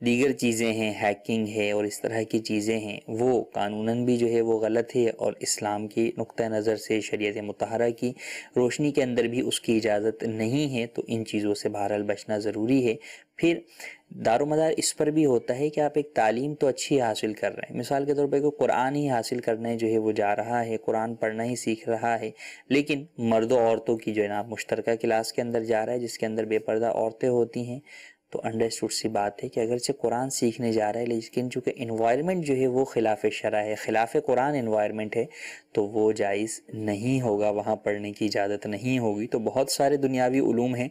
دیگر چیزیں ہیں، ہیکنگ ہے اور اس طرح کی چیزیں ہیں، وہ قانوناً بھی جو ہے وہ غلط ہے اور اسلام کی نقطہ نظر سے شریعت مطہرہ کی روشنی کے اندر بھی اس کی اجازت نہیں ہے، تو ان چیزوں سے بہرحال بچنا ضروری ہے۔ پھر دار و مدار اس پر بھی ہوتا ہے کہ آپ ایک تعلیم تو اچھی حاصل کر رہے ہیں، مثال کے طور پہ کوئی قرآن ہی حاصل کرنے جو ہے وہ جا رہا ہے، قرآن پڑھنا ہی سیکھ رہا ہے، لیکن مرد و عورتوں کی جو ہے نا مشترکہ کلاس کے اندر جا رہا ہے جس کے اندر بے پردہ عورتیں ہوتی ہیں، تو انڈرسٹوڈ سی بات ہے کہ اگرچہ قرآن سیکھنے جا رہا ہے لیکن چونکہ انوائرمنٹ جو ہے وہ خلاف شرع ہے، خلاف قرآن انوائرمنٹ ہے، تو وہ جائز نہیں ہوگا، وہاں پڑھنے کی اجازت نہیں ہوگی۔ تو بہت سارے دنیاوی علوم ہیں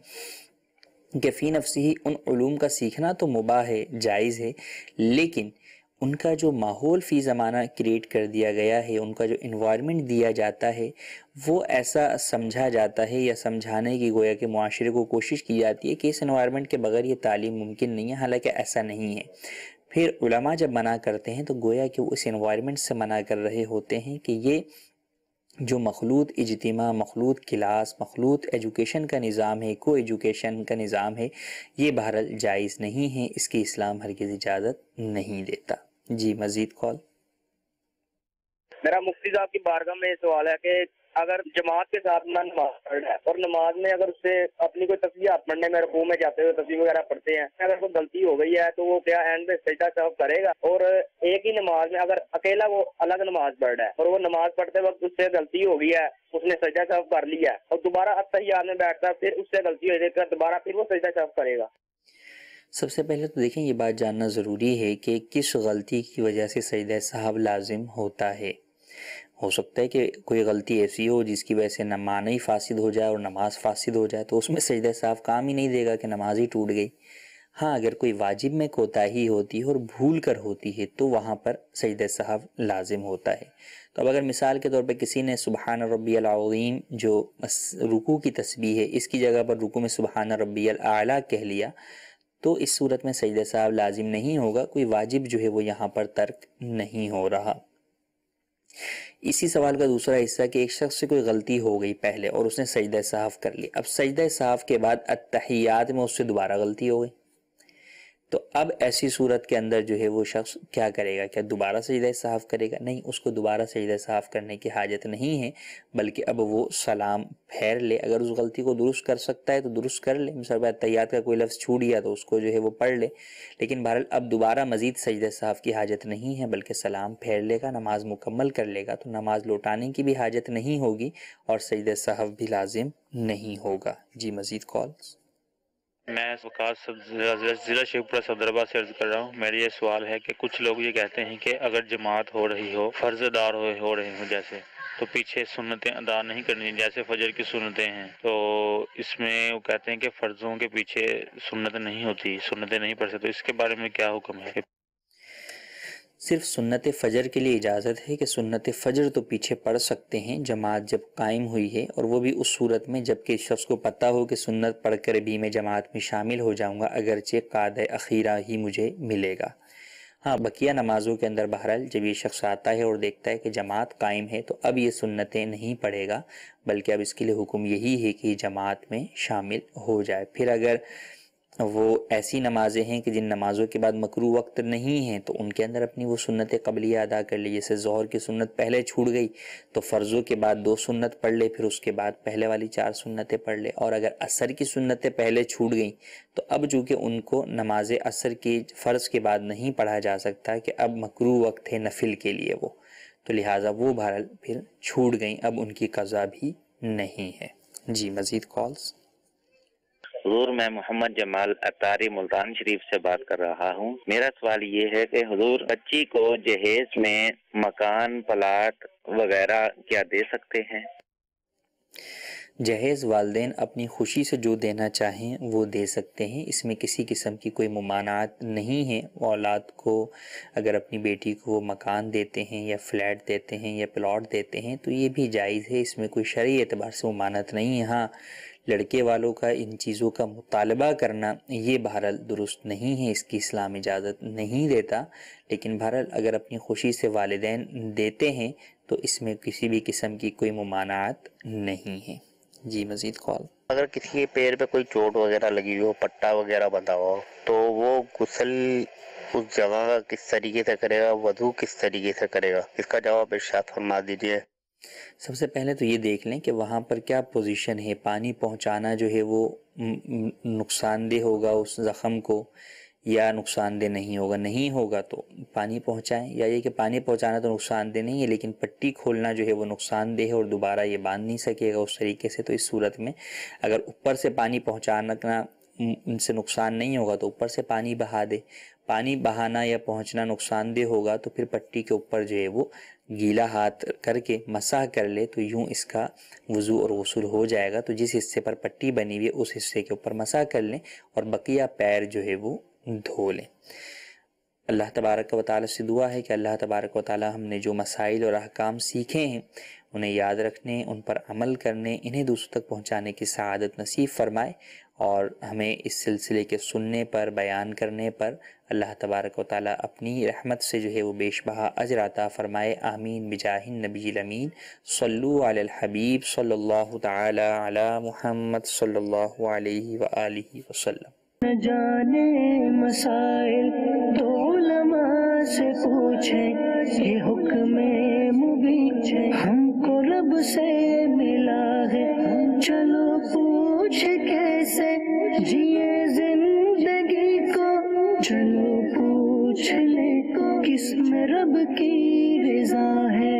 کہ فی نفسی ہی ان علوم کا سیکھنا تو مباح ہے، جائز ہے، لیکن ان کا جو ماحول فی زمانہ کریٹ کر دیا گیا ہے، ان کا جو انوائرمنٹ دیا جاتا ہے وہ ایسا سمجھا جاتا ہے یا سمجھانے کی گویا کہ معاشرے کو کوشش کی جاتی ہے کہ اس انوائرمنٹ کے بغیر یہ تعلیم ممکن نہیں ہے، حالانکہ ایسا نہیں ہے۔ پھر علماء جب منع کرتے ہیں تو گویا کہ وہ اس انوائرمنٹ سے منع کر رہے ہوتے ہیں کہ یہ جو مخلوط اجتماع، مخلوط کلاس، مخلوط ایجوکیشن کا نظام ہے، کو ایجوکیشن کا نظام ہے، یہ بہرحال جائز نہیں ہے، اس کی اسلام ہرگز اجازت نہیں دیتا۔ جی مزید کال۔ میرا مفتی صاحب کی بارگاہ میں سوال ہے کہ اگر جماعت کے ساتھ نہ نماز پڑھ رہا ہے اور نماز میں اگر اس سے اپنی کوئی تسبیحات پڑھنے میں رکوع میں جاتے ہوئے تسبیح وغیرہ پڑھتے ہیں، اگر کوئی غلطی ہو گئی ہے تو وہ کیا اینڈ میں سجدہ سہو کرے گا؟ اور ایک ہی نماز میں اگر اکیلا وہ الگ نماز پڑھ رہا ہے اور وہ نماز پڑھتے وقت اس سے غلطی ہو گئی ہے، اس نے سجدہ سہو کر لیا ہے اور دوبارہ اتحیات میں بیٹھتا ہے، پھر اس سے غلطی ہو جائے گا، دوبارہ پھر وہ سجدہ سہو کرے گا؟ سب سے پہلے تو دیکھیں، یہ بات جاننا ضروری ہے کہ کس غلطی کی وجہ سے سجدہ سہو لازم ہوتا ہے۔ ہو سکتا ہے کہ کوئی غلطی ایسی ہو جس کی وجہ سے معنی فاسد ہو جائے اور نماز فاسد ہو جائے، تو اس میں سجدہ سہو کام ہی نہیں دے گا کہ نماز ہی ٹوٹ گئی۔ ہاں، اگر کوئی واجب میں کوتاہی ہوتی ہے اور بھول کر ہوتی ہے تو وہاں پر سجدہ سہو لازم ہوتا ہے۔ تو اب اگر مثال کے طور پہ کسی نے سبحان ربی العظیم جو رکوع کی تسبیح ہے، اس کی جگہ پر رکوع میں سبحان ربی الاعلیٰ کہہ لیا، تو اس صورت میں سجدہ سہو لازم نہیں ہوگا، کوئی واجب جو ہے وہ یہاں پر ترک نہیں ہو رہا۔ اسی سوال کا دوسرا حصہ کہ ایک شخص سے کوئی غلطی ہو گئی پہلے اور اس نے سجدہ سہو کر لی، اب سجدہ سہو کے بعد اتحیات میں اس سے دوبارہ غلطی ہو گئی، تو اب ایسی صورت کے اندر جو ہے وہ شخص کیا کرے گا؟ کیا دوبارہ سجدہ سہو کرے گا؟ نہیں، اس کو دوبارہ سجدہ سہو کرنے کی حاجت نہیں ہے، بلکہ اب وہ سلام پھیر لے۔ اگر اس غلطی کو درست کر سکتا ہے تو درست کر لے، مثلا اتحیات کا کوئی لفظ چھوٹ گیا تو اس کو جو ہے وہ پڑھ لے، لیکن بہرحال اب دوبارہ مزید سجدہ سہو کی حاجت نہیں ہے، بلکہ سلام پھیر لے گا، نماز مکمل کر لے گا، تو نماز لوٹانے کی بھی حاجت نہیں ہوگی اور سجدہ سہو بھی لازم نہیں ہوگا۔ جی مزید کالز۔ میں وقاص ضلع شیخوپورہ صدرآباد سے عرض کر رہا ہوں۔ میرا یہ سوال ہے کہ کچھ لوگ یہ کہتے ہیں کہ اگر جماعت ہو رہی ہو، فرض دار ہو رہے ہوں جیسے، تو پیچھے سنتیں ادا نہیں کرنی، جیسے فجر کی سنتیں ہیں، تو اس میں وہ کہتے ہیں کہ فرضوں کے پیچھے سنت نہیں ہوتی، سنتیں نہیں پڑھ سکتے، تو اس کے بارے میں کیا حکم ہے؟ صرف سنت فجر کے لیے اجازت ہے کہ سنت فجر تو پیچھے پڑھ سکتے ہیں جماعت جب قائم ہوئی ہے، اور وہ بھی اس صورت میں جب کہ شخص کو پتہ ہو کہ سنت پڑھ کر بھی میں جماعت میں شامل ہو جاؤں گا، اگرچہ قعدہ اخیرہ ہی مجھے ملے گا۔ ہاں، بقیہ نمازوں کے اندر بہرحال جب یہ شخص آتا ہے اور دیکھتا ہے کہ جماعت قائم ہے تو اب یہ سنتیں نہیں پڑھے گا، بلکہ اب اس کے لیے حکم یہی ہے کہ جماعت میں شامل ہو جائے۔ پھر اگر وہ ایسی نمازیں ہیں کہ جن نمازوں کے بعد مکروہ وقت نہیں ہیں تو ان کے اندر اپنی وہ سنت قبلیہ ادا کر لی، جیسے ظہر کی سنت پہلے چھوٹ گئی تو فرضوں کے بعد 2 سنت پڑھ لے، پھر اس کے بعد پہلے والی 4 سنتیں پڑھ لے، اور اگر عصر کی سنتیں پہلے چھوٹ گئیں تو اب چونکہ ان کو نماز عصر کی فرض کے بعد نہیں پڑھا جا سکتا کہ اب مکروہ وقت ہے نفل کے لیے وہ، تو لہٰذا وہ بہرحال پھر چھوٹ گئیں، اب ان کی قضا بھی نہیں ہے۔ جی مزید کالز۔ حضور، میں محمد جمال اتاری ملتان شریف سے بات کر رہا ہوں۔ میرا سوال یہ ہے کہ حضور، بچی کو جہیز میں مکان، پلاٹ وغیرہ کیا دے سکتے ہیں؟ جہیز والدین اپنی خوشی سے جو دینا چاہیں وہ دے سکتے ہیں، اس میں کسی قسم کی کوئی ممانعت نہیں ہے۔ اولاد کو اگر اپنی بیٹی کو مکان دیتے ہیں یا فلیٹ دیتے ہیں یا پلاٹ دیتے ہیں تو یہ بھی جائز ہے، اس میں کوئی شرعی اعتبار سے ممانعت نہیں ہے۔ ہاں، لڑکے والوں کا ان چیزوں کا مطالبہ کرنا یہ بہرحال درست نہیں ہے، اس کی اسلام اجازت نہیں دیتا، لیکن بہرحال اگر اپنی خوشی سے والدین دیتے ہیں تو اس میں کسی بھی قسم کی کوئی ممانعت نہیں ہے۔ جی مزید کال۔ اگر کسی کے پیر پہ کوئی چوٹ وغیرہ لگی ہو، پٹا وغیرہ بندھا ہو، تو وہ غسل اس جگہ کا کس طریقے سے کرے گا، وضو کس طریقے سے کرے گا؟ اس کا جواب ارشاد فرما دیجیے۔ سب سے پہلے تو یہ دیکھ لیں کہ وہاں پر کیا پوزیشن ہے، پانی پہنچانا جو ہے وہ نقصان دہ ہوگا اس زخم کو یا نقصان دہ نہیں ہوگا، نہیں ہوگا تو پانی پہنچائیں، یا یہ کہ پانی پہنچانا تو نقصان دہ نہیں ہے لیکن پٹی کھولنا جو ہے وہ نقصان دہ ہے اور دوبارہ یہ باندھ نہیں سکے گا اس طریقے سے، تو اس صورت میں اگر اوپر سے پانی پہنچانا ان سے نقصان نہیں ہوگا تو اوپر سے پانی بہا دے، پانی بہانا یا پہنچنا نقصان دہ ہوگا تو پھر پٹی کے اوپر جو ہے وہ گیلا ہاتھ کر کے مسح کر لے، تو یوں اس کا وضو اور غسل ہو جائے گا۔ تو جس حصے پر پٹی بنی ہوئی ہے اس حصے کے اوپر مسح کر لیں اور بقیہ پیر جو ہے وہ دھو لیں۔ اللہ تبارک و تعالیٰ سے دعا ہے کہ اللہ تبارک و تعالیٰ ہم نے جو مسائل اور احکام سیکھے ہیں انہیں یاد رکھنے، ان پر عمل کرنے، انہیں دوسروں تک پہنچانے کی سعادت نصیب فرمائے، اور ہمیں اس سلسلے کے سننے پر، بیان کرنے پر اللہ تبارک و تعالیٰ اپنی رحمت سے جو ہے وہ بیش بہا اجر عطا فرمائے۔ آمین بجاہ النبی الامین۔ صلو علی الحبیب صلی اللہ تعالی علی محمد صلی اللہ علیہ وآلہ وسلم۔ نہ جانے مسائل تو علماء سے پوچھیں، یہ حکم مبین ہم کو رب سے ملا ہے، چلو پوچھ کیسے جیے زندگی کو، چلو پوچھ لے کس میں رب کی رضا ہے۔